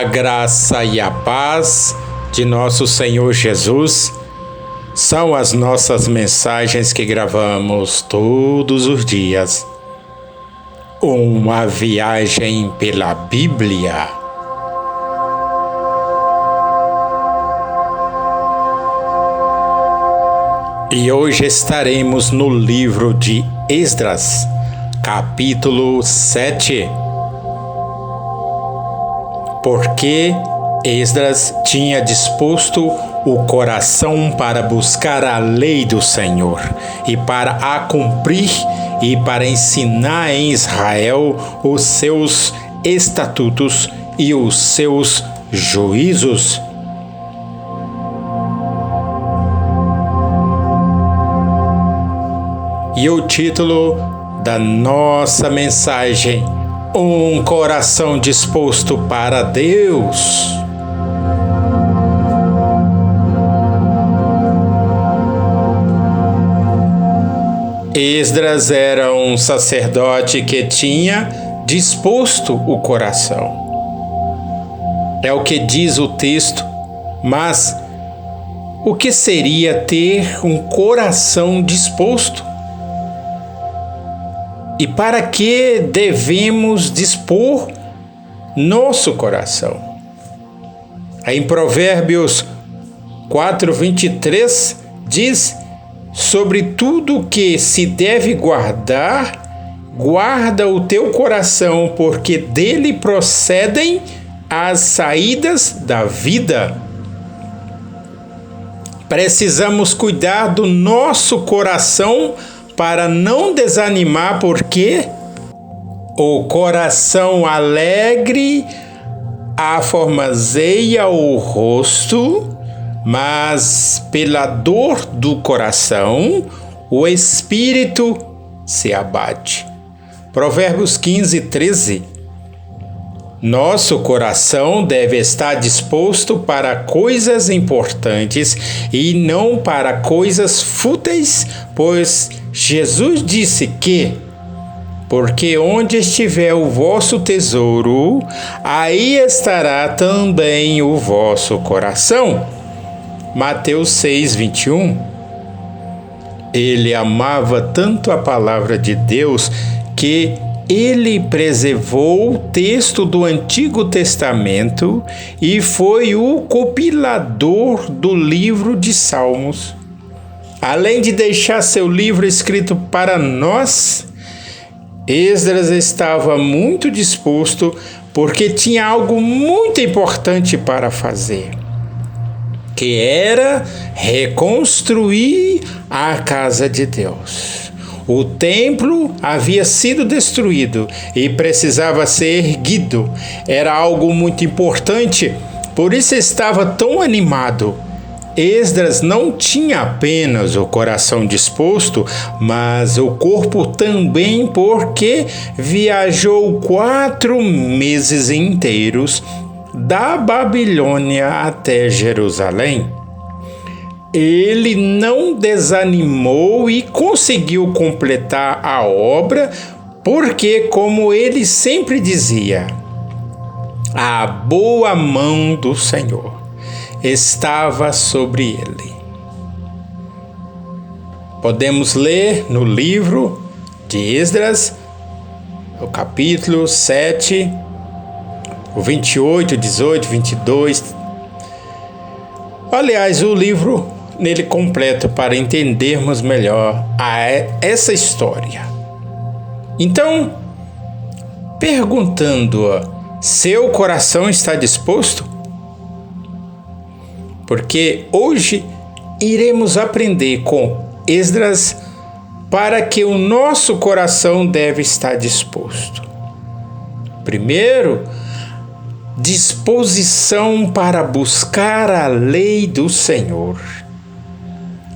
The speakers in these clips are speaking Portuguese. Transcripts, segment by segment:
graça e a paz de nosso Senhor Jesus são as nossas mensagens que gravamos todos os dias. Uma viagem pela Bíblia. E hoje estaremos no livro de Esdras, capítulo 7. Porque Esdras tinha disposto o coração para buscar a lei do Senhor e para a cumprir e para ensinar em Israel os seus estatutos e os seus juízos. E o título da nossa mensagem: um coração disposto para Deus. Esdras era um sacerdote que tinha disposto o coração. É o que diz o texto, mas o que seria ter um coração disposto? E para que devemos dispor nosso coração? Em Provérbios 4:23 diz: sobre tudo que se deve guardar, guarda o teu coração, porque dele procedem as saídas da vida. Precisamos cuidar do nosso coração para não desanimar, porque o coração alegre aformoseia o rosto, mas pela dor do coração o espírito se abate. Provérbios 15:13. Nosso coração deve estar disposto para coisas importantes e não para coisas fúteis, pois Jesus disse que: porque onde estiver o vosso tesouro, aí estará também o vosso coração. Mateus 6:21. Ele amava tanto a palavra de Deus que ele preservou o texto do Antigo Testamento e foi o compilador do livro de Salmos. Além de deixar seu livro escrito para nós, Esdras estava muito disposto porque tinha algo muito importante para fazer, que era reconstruir a casa de Deus. O templo havia sido destruído e precisava ser erguido. Era algo muito importante, por isso estava tão animado. Esdras não tinha apenas o coração disposto, mas o corpo também, porque viajou 4 meses inteiros da Babilônia até Jerusalém. Ele não desanimou e conseguiu completar a obra, porque, como ele sempre dizia, a boa mão do Senhor estava sobre ele. Podemos ler no livro de Esdras, o capítulo 7, o 28, 18, 22. Aliás, o livro nele completo para entendermos melhor essa história. Então, perguntando: seu coração está disposto? Porque hoje iremos aprender com Esdras para que o nosso coração deve estar disposto. Primeiro, disposição para buscar a lei do Senhor.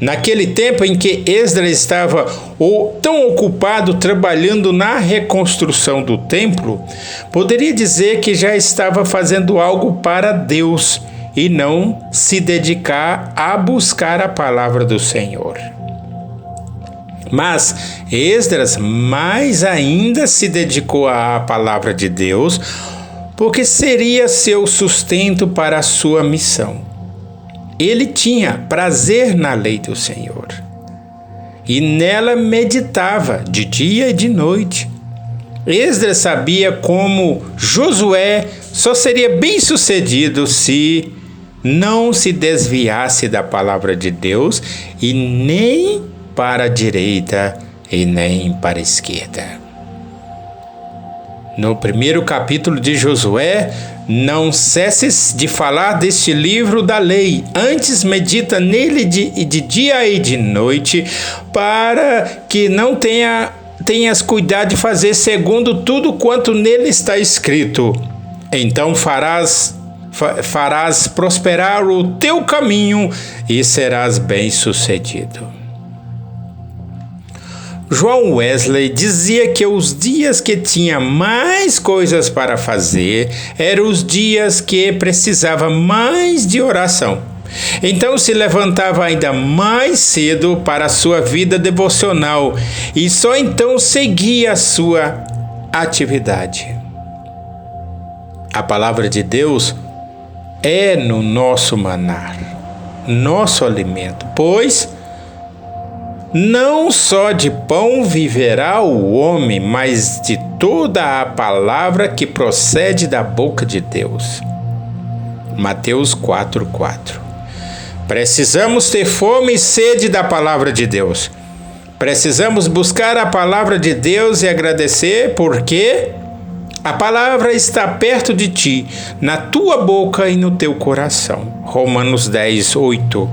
Naquele tempo em que Esdras estava tão ocupado trabalhando na reconstrução do templo, poderia dizer que já estava fazendo algo para Deus e não se dedicar a buscar a palavra do Senhor. Mas Esdras mais ainda se dedicou à palavra de Deus, porque seria seu sustento para a sua missão. Ele tinha prazer na lei do Senhor e nela meditava de dia e de noite. Esdras sabia como Josué só seria bem-sucedido se não se desviasse da palavra de Deus e nem para a direita e nem para a esquerda. No primeiro capítulo de Josué, não cesses de falar deste livro da lei, antes medita nele de dia e de noite, para que não tenhas cuidado de fazer segundo tudo quanto nele está escrito. Então farás prosperar o teu caminho e serás bem-sucedido. John Wesley dizia que os dias que tinha mais coisas para fazer eram os dias que precisava mais de oração. Então se levantava ainda mais cedo para a sua vida devocional e só então seguia a sua atividade. A palavra de Deus é no nosso manar, nosso alimento, pois não só de pão viverá o homem, mas de toda a palavra que procede da boca de Deus. Mateus 4:4. Precisamos ter fome e sede da palavra de Deus. Precisamos buscar a palavra de Deus e agradecer, porque a palavra está perto de ti, na tua boca e no teu coração. Romanos 10:8.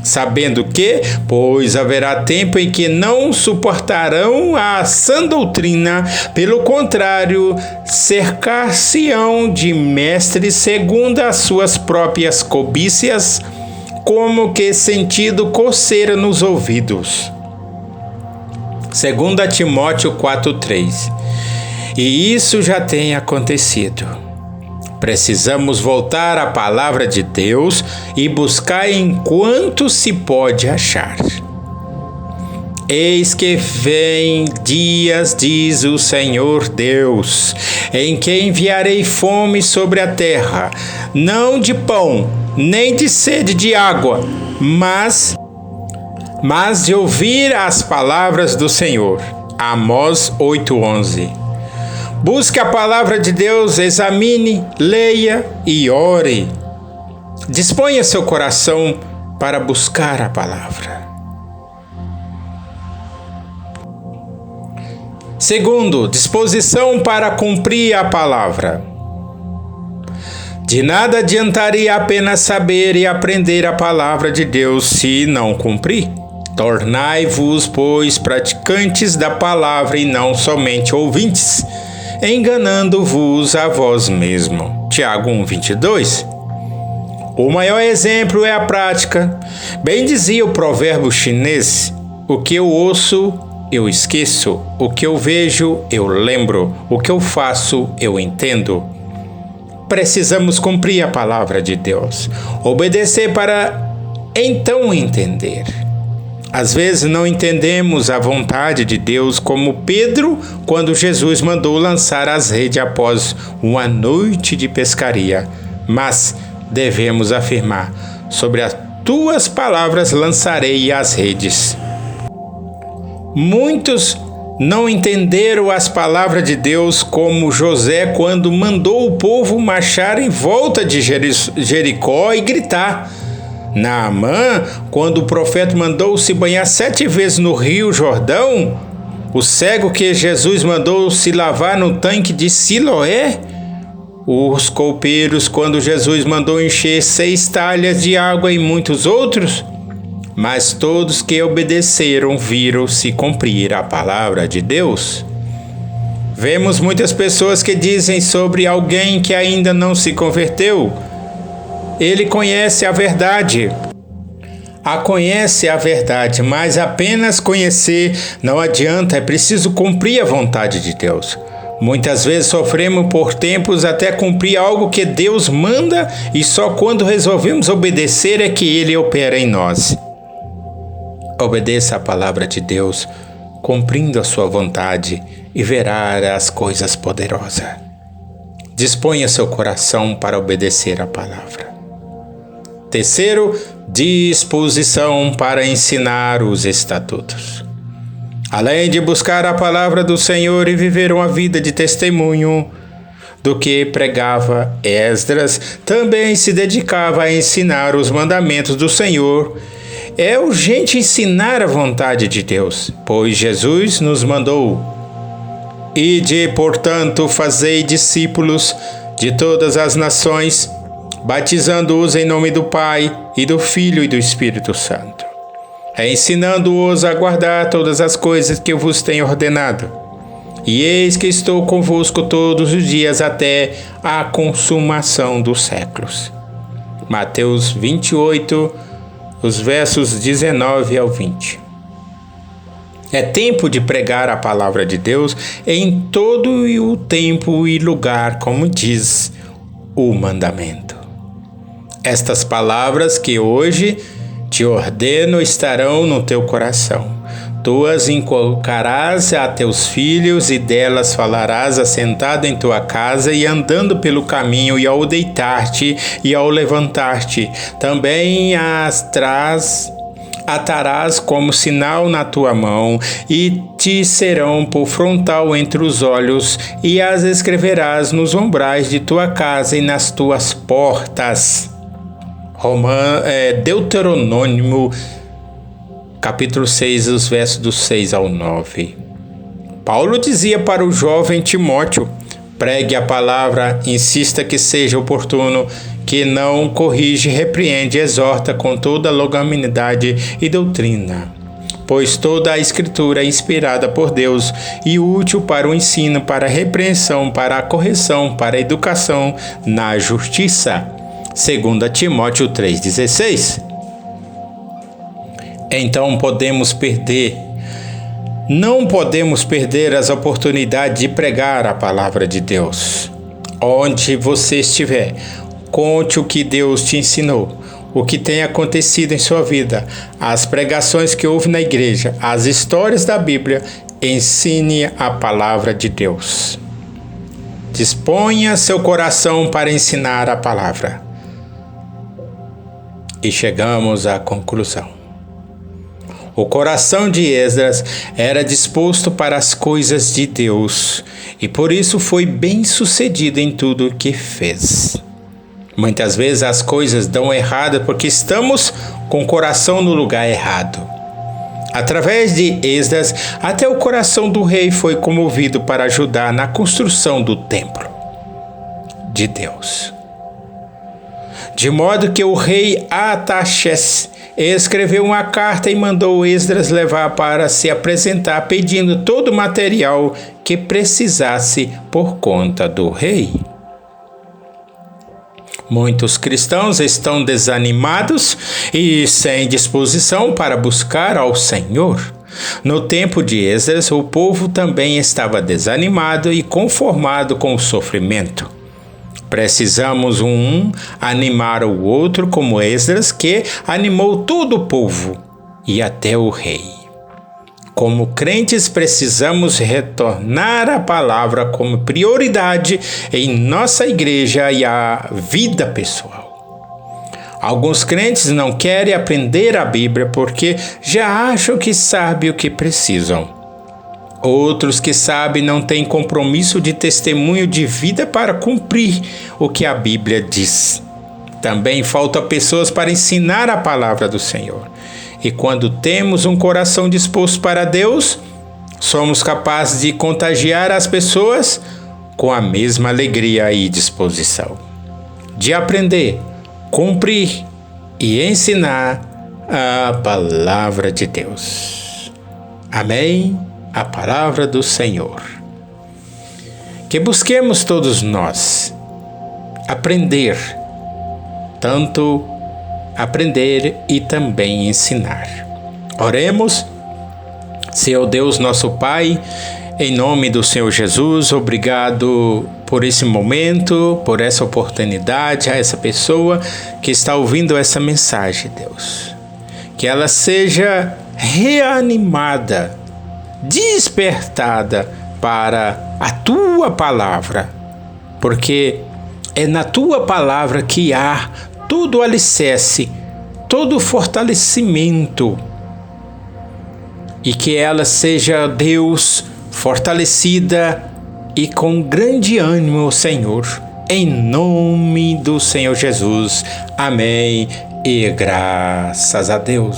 Sabendo que, pois haverá tempo em que não suportarão a sã doutrina, pelo contrário, cercar-se-ão de mestres segundo as suas próprias cobiças, como que sentindo coceira nos ouvidos. 2 Timóteo 4:3. E isso já tem acontecido. Precisamos voltar à palavra de Deus e buscar enquanto se pode achar. Eis que vem dias, diz o Senhor Deus, em que enviarei fome sobre a terra, não de pão, nem de sede de água, mas de ouvir as palavras do Senhor. Amós 8:11. Busque a palavra de Deus, examine, leia e ore. Disponha seu coração para buscar a palavra. Segundo, disposição para cumprir a palavra. De nada adiantaria apenas saber e aprender a palavra de Deus se não cumprir. Tornai-vos, pois, praticantes da palavra e não somente ouvintes, enganando-vos a vós mesmo. Tiago 1:22. O maior exemplo é a prática. Bem dizia o provérbio chinês: o que eu ouço, eu esqueço. O que eu vejo, eu lembro. O que eu faço, eu entendo. Precisamos cumprir a palavra de Deus, obedecer para então entender. Às vezes não entendemos a vontade de Deus, como Pedro, quando Jesus mandou lançar as redes após uma noite de pescaria. Mas devemos afirmar: sobre as tuas palavras lançarei as redes. Muitos não entenderam as palavras de Deus, como José, quando mandou o povo marchar em volta de Jericó e gritar. Naamã, quando o profeta mandou se banhar 7 vezes no rio Jordão, o cego que Jesus mandou se lavar no tanque de Siloé, os copeiros, quando Jesus mandou encher 6 talhas de água, e muitos outros. Mas todos que obedeceram viram se cumprir a palavra de Deus. Vemos muitas pessoas que dizem sobre alguém que ainda não se converteu: ele conhece a verdade. Conhece a verdade, mas apenas conhecer não adianta, é preciso cumprir a vontade de Deus. Muitas vezes sofremos por tempos até cumprir algo que Deus manda, e só quando resolvemos obedecer é que Ele opera em nós. Obedeça a palavra de Deus, cumprindo a sua vontade, e verá as coisas poderosas. disponha seu coração para obedecer a palavra. Terceiro, disposição para ensinar os estatutos. Além de buscar a palavra do Senhor e viver uma vida de testemunho do que pregava, Esdras também se dedicava a ensinar os mandamentos do Senhor. É urgente ensinar a vontade de Deus, pois Jesus nos mandou: Ide, portanto, fazei discípulos de todas as nações, batizando-os em nome do Pai, e do Filho e do Espírito Santo, ensinando-os a guardar todas as coisas que eu vos tenho ordenado. E eis que estou convosco todos os dias até a consumação dos séculos. Mateus 28, os versos 19 ao 20. É tempo de pregar a palavra de Deus em todo o tempo e lugar, como diz o mandamento. Estas palavras que hoje te ordeno estarão no teu coração. Tu as inculcarás a teus filhos, e delas falarás assentado em tua casa e andando pelo caminho, e ao deitar-te e ao levantar-te. Também as atarás como sinal na tua mão, e te serão por frontal entre os olhos, e as escreverás nos umbrais de tua casa e nas tuas portas. Deuteronômio capítulo 6, os versos do 6 ao 9. Paulo dizia para o jovem Timóteo: pregue a palavra, insista que seja oportuno, que não corrige, repreende, exorta com toda longanimidade e doutrina. Pois toda a Escritura é inspirada por Deus e útil para o ensino, para a repreensão, para a correção, para a educação na justiça. 2 Timóteo 3,16. Então não podemos perder as oportunidades de pregar a palavra de Deus. Onde você estiver, conte o que Deus te ensinou, o que tem acontecido em sua vida, as pregações que houve na igreja, as histórias da Bíblia. Ensine a palavra de Deus. Disponha seu coração para ensinar a palavra. E chegamos à conclusão. O coração de Esdras era disposto para as coisas de Deus, e por isso foi bem-sucedido em tudo o que fez. Muitas vezes as coisas dão errado porque estamos com o coração no lugar errado. Através de Esdras, até o coração do rei foi comovido para ajudar na construção do templo de Deus. De modo que o rei Artaxerxes escreveu uma carta e mandou Esdras levar para se apresentar, pedindo todo o material que precisasse por conta do rei. Muitos cristãos estão desanimados e sem disposição para buscar ao Senhor. No tempo de Esdras, o povo também estava desanimado e conformado com o sofrimento. Precisamos animar o outro, como Esdras, que animou todo o povo e até o rei. Como crentes, precisamos retornar a palavra como prioridade em nossa igreja e a vida pessoal. Alguns crentes não querem aprender a Bíblia porque já acham que sabem o que precisam. Outros que sabem não têm compromisso de testemunho de vida para cumprir o que a Bíblia diz. Também faltam pessoas para ensinar a palavra do Senhor. E quando temos um coração disposto para Deus, somos capazes de contagiar as pessoas com a mesma alegria e disposição. De aprender, cumprir e ensinar a palavra de Deus. Amém? A palavra do Senhor. Que busquemos todos nós aprender, tanto aprender e também ensinar. Oremos. Senhor Deus, nosso Pai, em nome do Senhor Jesus, obrigado por esse momento, por essa oportunidade, a essa pessoa que está ouvindo essa mensagem, Deus. Que ela seja reanimada, despertada para a Tua palavra, porque é na tua palavra que há todo o alicerce, todo o fortalecimento, e que ela seja, Deus, fortalecida e com grande ânimo, Senhor, em nome do Senhor Jesus. Amém e graças a Deus.